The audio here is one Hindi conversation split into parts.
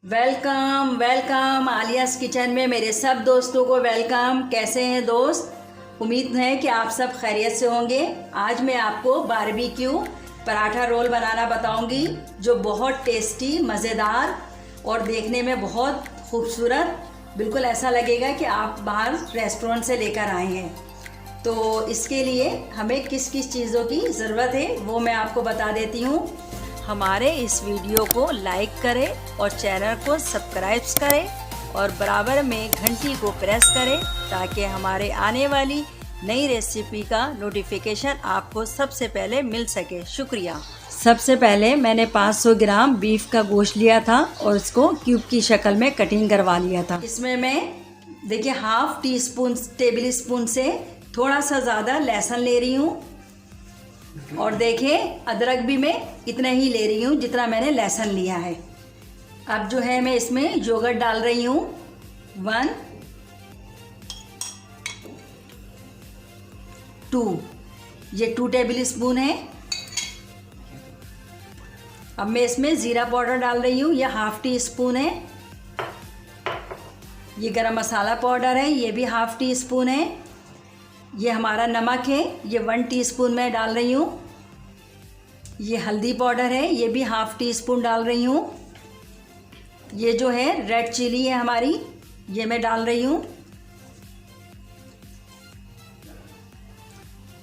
वेलकम वेलकम आलियाज़ किचन में मेरे सब दोस्तों को वेलकम। कैसे हैं दोस्त? उम्मीद है कि आप सब खैरियत से होंगे। आज मैं आपको बारबेक्यू पराठा रोल बनाना बताऊंगी, जो बहुत टेस्टी, मज़ेदार और देखने में बहुत खूबसूरत, बिल्कुल ऐसा लगेगा कि आप बाहर रेस्टोरेंट से लेकर आए हैं। तो इसके लिए हमें किस किस चीज़ों की ज़रूरत है वो मैं आपको बता देती हूँ। हमारे इस वीडियो को लाइक करें और चैनल को सब्सक्राइब करें और बराबर में घंटी को प्रेस करें ताकि हमारे आने वाली नई रेसिपी का नोटिफिकेशन आपको सबसे पहले मिल सके। शुक्रिया। सबसे पहले मैंने 500 ग्राम बीफ का गोश्त लिया था और इसको क्यूब की शक्ल में कटिंग करवा लिया था। इसमें मैं देखिए half tea spoon table spoon से थोड़ा सा ज़्यादा लहसुन ले रही हूँ और देखें अदरक भी मैं इतना ही ले रही हूँ जितना मैंने लहसुन लिया है। अब जो है मैं इसमें योगर्ट डाल रही हूँ 1, 2, ये 2 टेबल स्पून है। अब मैं इसमें ज़ीरा पाउडर डाल रही हूँ, यह हाफ टी स्पून है। ये गरम मसाला पाउडर है, ये भी हाफ टी स्पून है। ये हमारा नमक है, ये 1 टीस्पून मैं डाल रही हूँ। ये हल्दी पाउडर है, ये भी हाफ टी स्पून डाल रही हूँ। ये जो है रेड चिली है हमारी, ये मैं डाल रही हूँ।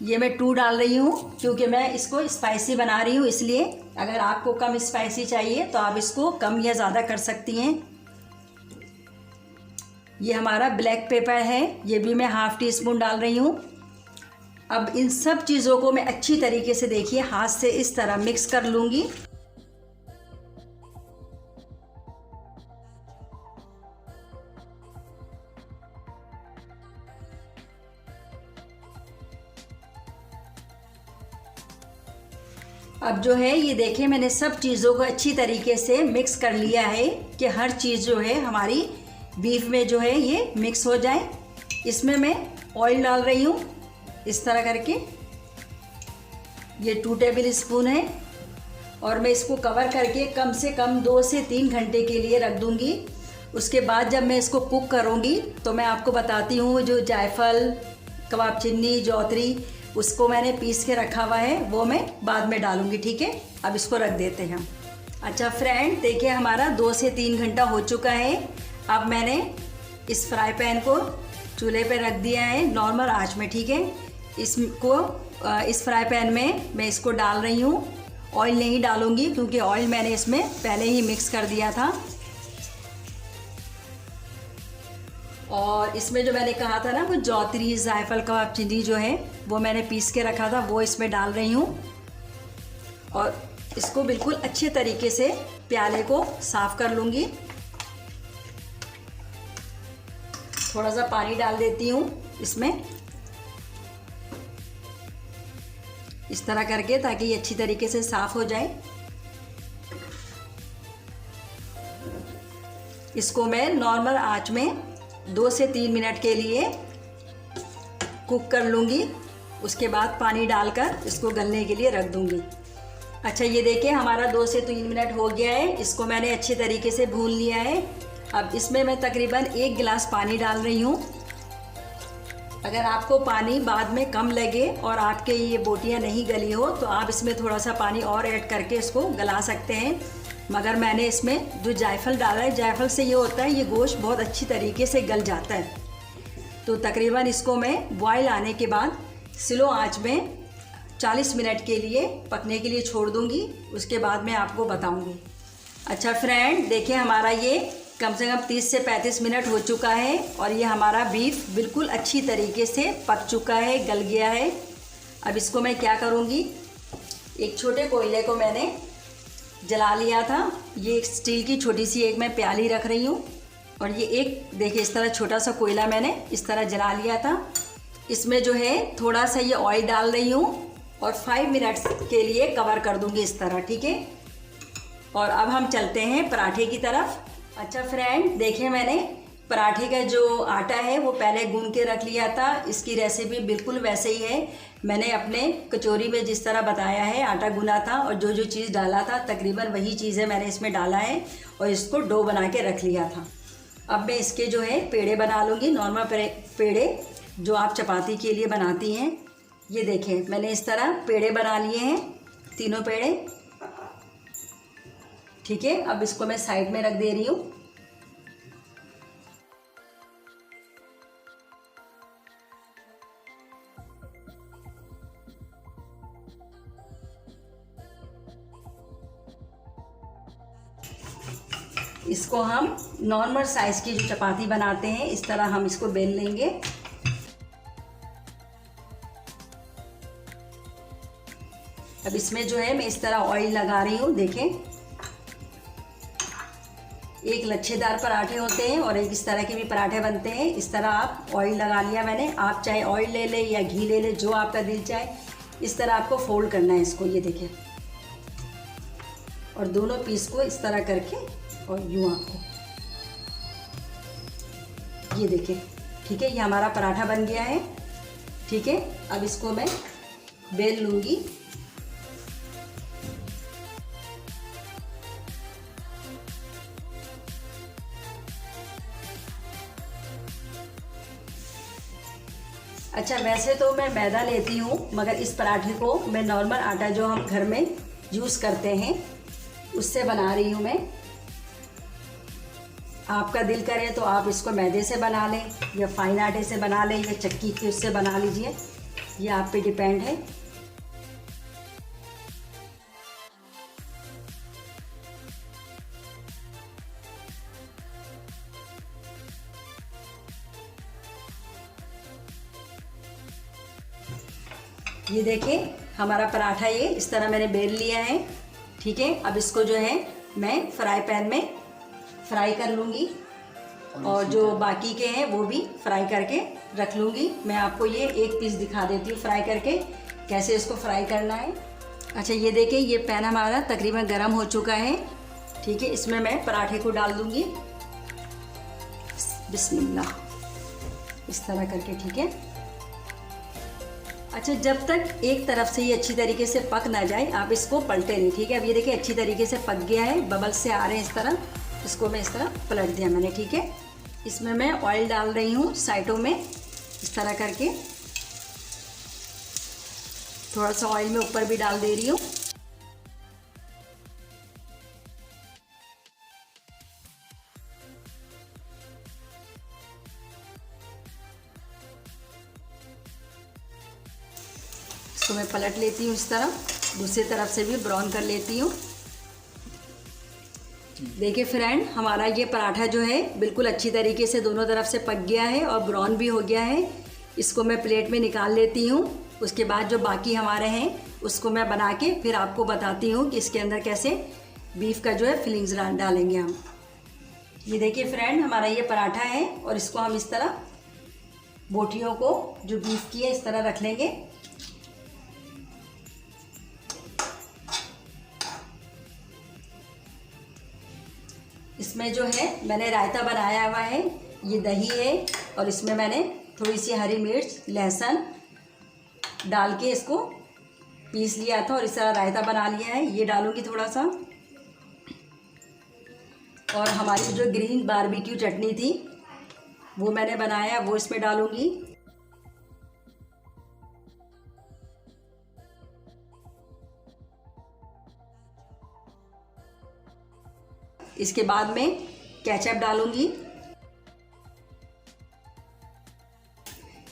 ये मैं 2 डाल रही हूँ क्योंकि मैं इसको स्पाइसी बना रही हूँ, इसलिए अगर आपको कम स्पाइसी चाहिए तो आप इसको कम या ज़्यादा कर सकती हैं। ये हमारा ब्लैक पेपर है, ये भी मैं हाफ टी स्पून डाल रही हूँ। अब इन सब चीज़ों को मैं अच्छी तरीके से देखिए हाथ से इस तरह मिक्स कर लूँगी। अब जो है ये देखें मैंने सब चीज़ों को अच्छी तरीके से मिक्स कर लिया है कि हर चीज़ जो है हमारी बीफ में जो है ये मिक्स हो जाए। इसमें मैं ऑयल डाल रही हूँ इस तरह करके, ये 2 टेबल स्पून है और मैं इसको कवर करके कम से कम 2 से 3 घंटे के लिए रख दूँगी। उसके बाद जब मैं इसको कुक करूँगी तो मैं आपको बताती हूँ जो जायफल, कबाब चीनी, जौतरी उसको मैंने पीस के रखा हुआ है वो मैं बाद में डालूँगी। ठीक है, अब इसको रख देते हैं। अच्छा फ्रेंड, देखिए हमारा 2 से 3 घंटा हो चुका है। अब मैंने इस फ्राई पैन को चूल्हे पे रख दिया है नॉर्मल आंच में। ठीक है, इसको इस फ्राई पैन में मैं इसको डाल रही हूँ। ऑयल नहीं डालूँगी क्योंकि ऑयल मैंने इसमें पहले ही मिक्स कर दिया था। और इसमें जो मैंने कहा था ना वो जौतरी, जायफल, कबाब चीनी जो है वो मैंने पीस के रखा था वो इसमें डाल रही हूँ और इसको बिल्कुल अच्छे तरीके से प्याले को साफ़ कर लूँगी। थोड़ा सा पानी डाल देती हूँ इसमें इस तरह करके ताकि ये अच्छी तरीके से साफ़ हो जाए। इसको मैं नॉर्मल आंच में 2 से 3 मिनट के लिए कुक कर लूँगी। उसके बाद पानी डालकर इसको गलने के लिए रख दूँगी। अच्छा ये देखिए हमारा 2 से 3 मिनट हो गया है, इसको मैंने अच्छे तरीके से भून लिया है। अब इसमें मैं तकरीबन 1 गिलास पानी डाल रही हूँ। अगर आपको पानी बाद में कम लगे और आपके ये बोटियाँ नहीं गली हो तो आप इसमें थोड़ा सा पानी और ऐड करके इसको गला सकते हैं, मगर मैंने इसमें जो जायफल डाला है, जायफल से ये होता है ये गोश्त बहुत अच्छी तरीके से गल जाता है। तो तकरीबन इसको मैं बॉयल आने के बाद स्लो आंच में 40 मिनट के लिए पकने के लिए छोड़ दूँगी। उसके बाद मैं आपको बताऊँगी। अच्छा फ्रेंड, देखिए हमारा ये कम से कम 30 से 35 मिनट हो चुका है और ये हमारा बीफ बिल्कुल अच्छी तरीके से पक चुका है, गल गया है। अब इसको मैं क्या करूँगी, एक छोटे कोयले को मैंने जला लिया था। ये एक स्टील की छोटी सी एक मैं प्याली रख रही हूँ और ये एक देखिए इस तरह छोटा सा कोयला मैंने इस तरह जला लिया था। इसमें जो है थोड़ा सा ये ऑयल डाल रही हूँ और 5 मिनट्स के लिए कवर कर दूँगी इस तरह। ठीक है, और अब हम चलते हैं पराठे की तरफ। अच्छा फ्रेंड, देखिए मैंने पराठे का जो आटा है वो पहले गूंद के रख लिया था। इसकी रेसिपी बिल्कुल वैसे ही है। मैंने अपने कचौरी में जिस तरह बताया है आटा गूंदा था और जो जो चीज़ डाला था तकरीबन वही चीज़ें मैंने इसमें डाला है और इसको डो बना के रख लिया था। अब मैं इसके जो है पेड़े बना लूँगी, नॉर्मल पेड़े जो आप चपाती के लिए बनाती हैं। ये देखें मैंने इस तरह पेड़े बना लिए हैं, तीनों पेड़े। ठीक है, अब इसको मैं साइड में रख दे रही हूँ। इसको हम नॉर्मल साइज़ की जो चपाती बनाते हैं इस तरह हम इसको बेल लेंगे। अब इसमें जो है मैं इस तरह ऑयल लगा रही हूँ। देखें, एक लच्छेदार पराठे होते हैं और एक इस तरह के भी पराठे बनते हैं। इस तरह आप ऑयल लगा लिया मैंने। आप चाहे ऑयल ले लें या घी ले लें, जो आपका दिल चाहे। इस तरह आपको फोल्ड करना है इसको, ये देखें, और दोनों पीस को इस तरह करके और यूँ आपको, ये देखिए। ठीक है, ये हमारा पराठा बन गया है। ठीक है, अब इसको मैं बेल लूँगी। अच्छा, वैसे तो मैं मैदा लेती हूँ, मगर इस पराठे को मैं नॉर्मल आटा जो हम घर में यूज़ करते हैं उससे बना रही हूँ मैं। आपका दिल करे तो आप इसको मैदे से बना लें या फाइन आटे से बना लें या चक्की के उससे बना लीजिए, ये आप पे डिपेंड है। ये देखिए हमारा पराठा ये इस तरह मैंने बेल लिया है। ठीक है, अब इसको जो है मैं फ्राई पैन में फ्राई कर लूँगी और जो बाकी के हैं वो भी फ्राई करके रख लूँगी। मैं आपको ये एक पीस दिखा देती हूँ फ्राई करके, कैसे इसको फ्राई करना है। अच्छा, ये देखिए ये पैन हमारा तकरीबन गर्म हो चुका है। ठीक है, इसमें मैं पराठे को डाल दूँगी, बिस्मिल्लाह, इस तरह करके। ठीक है, अच्छा, जब तक एक तरफ से ये अच्छी तरीके से पक ना जाए आप इसको पलटे नहीं। ठीक है, अब ये देखिए अच्छी तरीके से पक गया है, बबल्स से आ रहे हैं इस तरह। इसको मैं इस तरह पलट दिया मैंने। ठीक है, इसमें मैं ऑयल डाल रही हूँ साइडों में इस तरह करके, थोड़ा सा ऑयल में ऊपर भी डाल दे रही हूँ। इसको मैं पलट लेती हूँ इस तरह, दूसरी तरफ से भी ब्राउन कर लेती हूँ। देखिए फ्रेंड, हमारा ये पराठा जो है बिल्कुल अच्छी तरीके से दोनों तरफ से पक गया है और ब्राउन भी हो गया है। इसको मैं प्लेट में निकाल लेती हूँ। उसके बाद जो बाकी हमारे हैं उसको मैं बना के फिर आपको बताती हूँ कि इसके अंदर कैसे बीफ का जो है फिलिंग्स डालेंगे हम। ये देखिए फ्रेंड, हमारा ये पराठा है और इसको हम इस तरह बोटियों को जो बीफ की है इस तरह रख लेंगे। इसमें जो है मैंने रायता बनाया हुआ है, ये दही है और इसमें मैंने थोड़ी सी हरी मिर्च, लहसुन डाल के इसको पीस लिया था और इस तरह रायता बना लिया है। ये डालूंगी थोड़ा सा, और हमारी जो ग्रीन बारबेक्यू चटनी थी वो मैंने बनाया, वो इसमें डालूंगी। इसके बाद में केचप डालूंगी।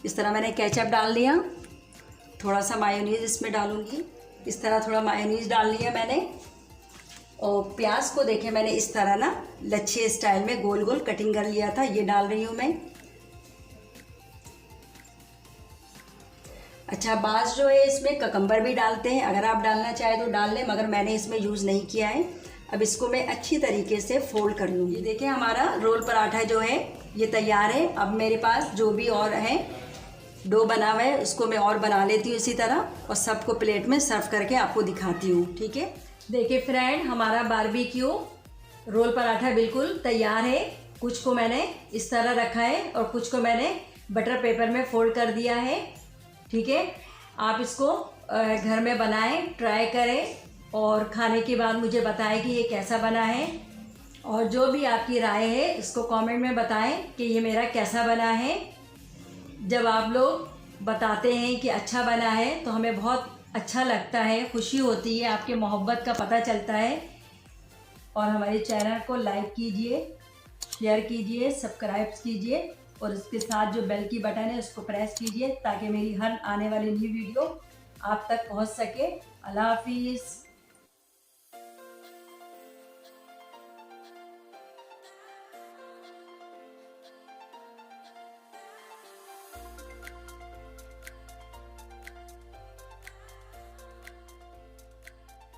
इस तरह मैंने केचप डाल दिया। थोड़ा सा मायोनीज इसमें डालूंगी, इस तरह थोड़ा मायोनीज डाल लिया मैंने। और प्याज को देखें मैंने इस तरह ना लच्छे स्टाइल में गोल गोल कटिंग कर लिया था, ये डाल रही हूँ मैं। अच्छा, बाज जो है इसमें ककम्बर भी डालते हैं, अगर आप डालना चाहें तो डाल लें, मगर मैंने इसमें यूज़ नहीं किया है। अब इसको मैं अच्छी तरीके से फोल्ड कर लूँगी। देखिए हमारा रोल पराठा जो है ये तैयार है। अब मेरे पास जो भी और है डो बना हुआ है उसको मैं और बना लेती हूँ इसी तरह, और सबको प्लेट में सर्व करके आपको दिखाती हूँ। ठीक है, देखिए फ्रेंड, हमारा बारबेक्यू रोल पराठा बिल्कुल तैयार है। कुछ को मैंने इस तरह रखा है और कुछ को मैंने बटर पेपर में फोल्ड कर दिया है। ठीक है, आप इसको घर में बनाएं, ट्राई करें और खाने के बाद मुझे बताएं कि ये कैसा बना है। और जो भी आपकी राय है इसको कमेंट में बताएं कि ये मेरा कैसा बना है। जब आप लोग बताते हैं कि अच्छा बना है तो हमें बहुत अच्छा लगता है, खुशी होती है, आपके मोहब्बत का पता चलता है। और हमारे चैनल को लाइक कीजिए, शेयर कीजिए, सब्सक्राइब कीजिए और इसके साथ जो बेल की बटन है उसको प्रेस कीजिए ताकि मेरी हर आने वाली न्यू वीडियो आप तक पहुंच सके। अल्लाह हाफिज़।